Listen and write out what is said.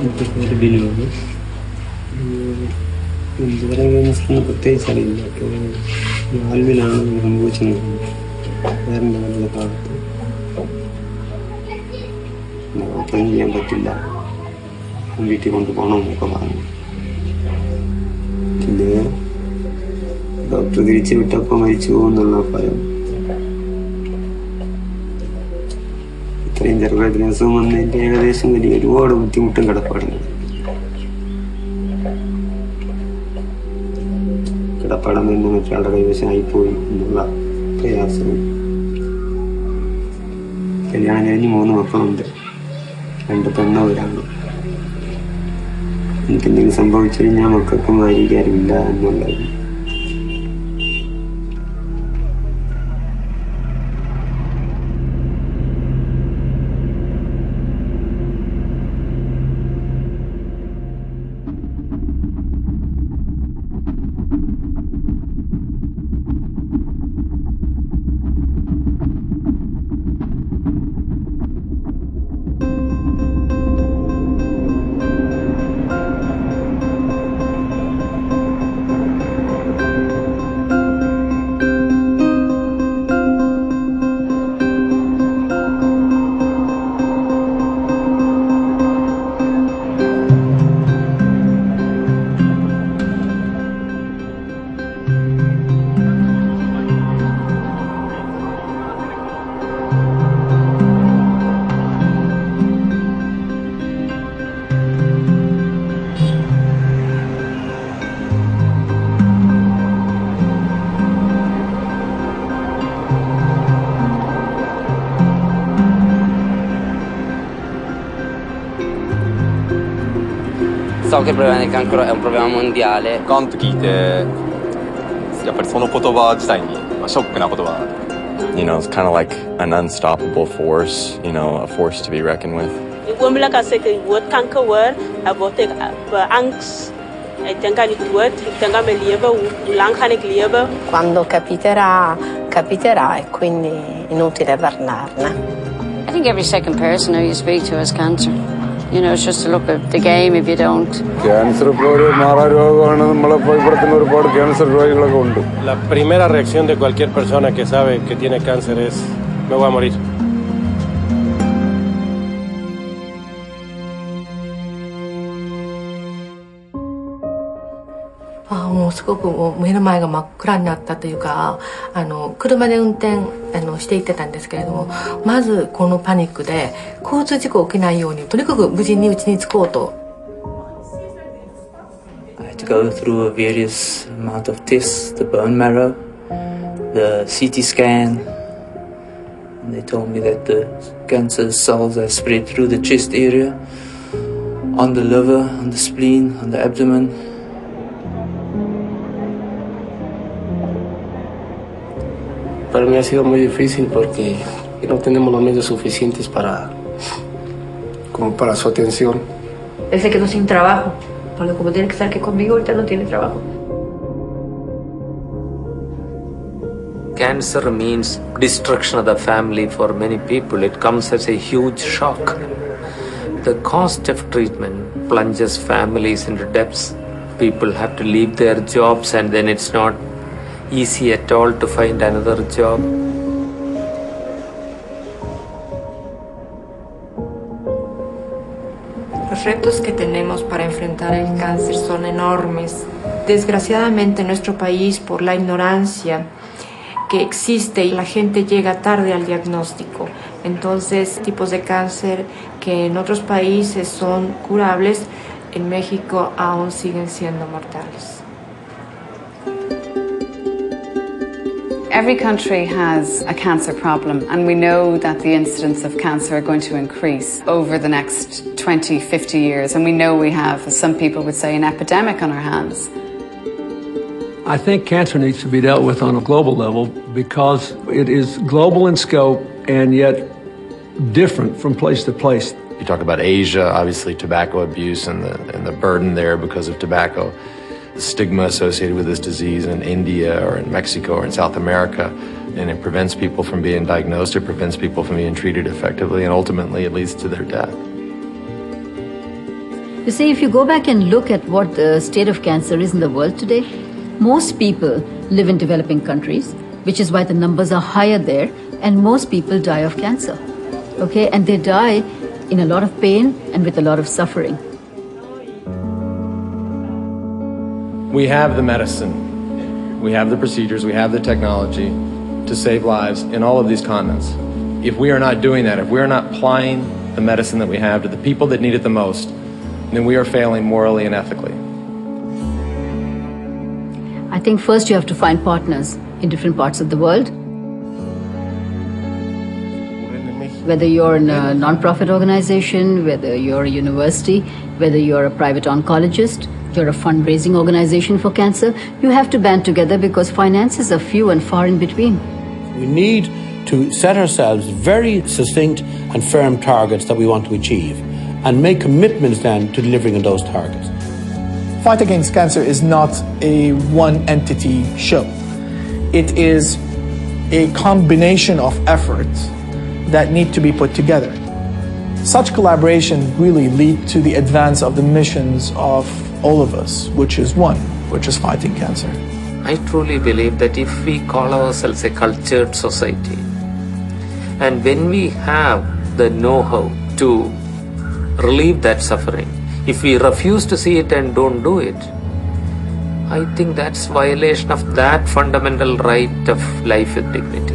ഒരു ബില്ലുണ്ട്. എന്ത് പറയുക, പ്രത്യേകിച്ച് അറിയില്ല. അപ്പോൾ ആൽവിലാണ് സംഭവിച്ചത്. വേറെ നല്ല ഭാഗത്ത് ഓപ്പൺ ചെയ്യാൻ പറ്റില്ല, വീട്ടിൽ കൊണ്ടുപോകണമെന്നൊക്കെ പറഞ്ഞു. പിന്നെ ഡോക്ടർ തിരിച്ചു വിട്ടപ്പോൾ മരിച്ചു പോകുന്നുള്ള ഭയം. ഇത്രയും ചെറുപ്പത്തിൽ ദിവസം വന്നതിൻ്റെ ഏകദേശം വലിയ ഒരുപാട് ബുദ്ധിമുട്ടും കിടപ്പാടുണ്ട്. കിടപ്പാടം തന്നെ മറ്റൊരാളുടെ കൈവശമായിപ്പോയി എന്നുള്ള പ്രയാസവും. കല്യാണം കഴിഞ്ഞ് 3 മക്കളുണ്ട്, 2 പെണ്ണോ 1 ആണോ. എനിക്കെന്തെങ്കിലും സംഭവിച്ചു കഴിഞ്ഞാൽ മക്കൾക്കും ആയിരിക്കാറില്ല എന്നുള്ളത്. So che il problema del cancro è un problema mondiale. ガンと聞いて、やっぱりその言葉自体にショックな言葉。You know, it's kind of like an unstoppable force, you know, a force to be reckoned with. Oomblik as ek die woord kanker hoor, word ek beangst. Ek dink aan die dood, ek dink aan my lewe, hoe lang gaan ek lewe? Quando capiterà, capiterà e quindi inutile parlarne. I think every second person who you speak to has cancer. You know, it's just to look at the game if you don't. La primera reacción de cualquier persona que sabe que tiene cáncer es: me voy a morir. Ah, もうすごく目の前が真っ暗になったというか、車で運転していってたんですけれども、まずこのパニックで交通事故起きないようにとにかく無事に家に着こうと。I had to go through various amount of tests, the bone marrow, the CT scan, and they told me that the cancer cells are spread through the chest area, on the liver, on the spleen, on the abdomen. Para mí ha sido muy difícil porque no tenemos los medios suficientes como para su atención. Él se quedó sin trabajo, porque como tiene que estar aquí conmigo, ahorita no tiene trabajo. Cancer means destruction of the family for many people. It comes as a huge shock. The cost of treatment plunges families into debts. People have to leave their jobs, and then it's not easy at all to find another job. Los retos que tenemos para enfrentar el cáncer son enormes. Desgraciadamente en nuestro país, por la ignorancia que existe y la gente llega tarde al diagnóstico. Entonces, tipos de cáncer que en otros países son curables, en México aún siguen siendo mortales. Every country has a cancer problem, and we know that the incidence of cancer are going to increase over the next 20, 50 years, and we know we have, as some people would say, an epidemic on our hands. I think cancer needs to be dealt with on a global level because it is global in scope and yet different from place to place. You talk about Asia, obviously tobacco abuse and the burden there because of tobacco. The stigma associated with this disease in India or in Mexico or in South America, and it prevents people from being diagnosed, it prevents people from being treated effectively, and ultimately it leads to their death. You see, if you go back and look at what the state of cancer is in the world today, most people live in developing countries, which is why the numbers are higher there, and most people die of cancer. Okay, and they die in a lot of pain and with a lot of suffering. We have the medicine, we have the procedures, we have the technology to save lives in all of these continents. If we are not doing that, if we are not applying the medicine that we have to the people that need it the most, then we are failing morally and ethically. I think first you have to find partners in different parts of the world. Whether you're in a non-profit organization, whether you're a university, whether you're a private oncologist, you're a fundraising organization for cancer, you have to band together because finances are few and far in between. We need to set ourselves very succinct and firm targets that we want to achieve and make commitments then to delivering on those targets. Fight against cancer is not a one-entity show. It is a combination of efforts that need to be put together. Such collaboration really lead to the advance of the missions of all of us, which is one, which is fighting cancer. I truly believe that if we call ourselves a cultured society, and when we have the know-how to relieve that suffering, if we refuse to see it and don't do it, I think that's violation of that fundamental right of life with dignity.